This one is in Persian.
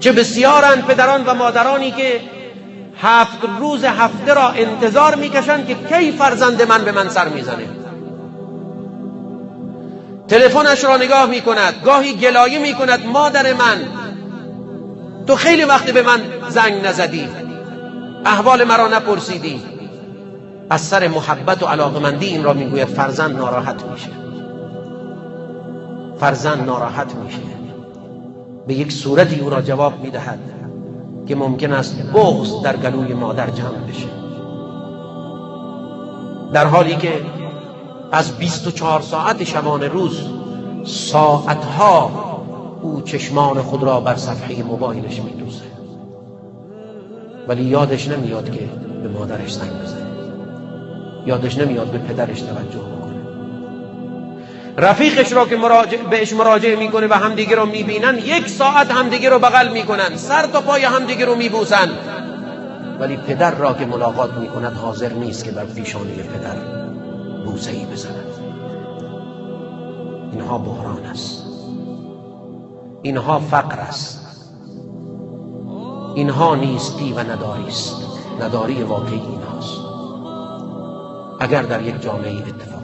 چه بسیارند پدران و مادرانی که 7 روز هفته را انتظار میکشند که کی فرزند من به من سر میزنه. تلفنش را نگاه میکند، گاهی گلایه میکند مادر من تو خیلی وقت به من زنگ نزدی، احوال مرا نپرسیدی. از سر محبت و علاقمندی این را میگوید. فرزند ناراحت میشه، فرزند ناراحت میشه، به یک صورتی او را جواب میدهد که ممکن است بغض در گلوی مادر جمع بشه، در حالی که از 24 ساعت شبانه روز ساعتها او چشمان خود را بر صفحه موبایلش میدوزه، ولی یادش نمیاد که به مادرش زنگ بزنه، یادش نمیاد به پدرش توجه بکنه. رفیقش را که بهش مراجعه میکنه و همدیگه رو میبینن، 1 ساعت همدیگه رو بغل میکنن، سر تا پای همدیگه رو میبوسن، ولی پدر را که ملاقات میکند حاضر نیست که بر پیشانی پدر بوسه‌ای بزند. اینها بحران است، اینها فقر است، اینها نیستی و نداری است. نداری واقعی اینهاست. اگر در یک جامعه اتفاق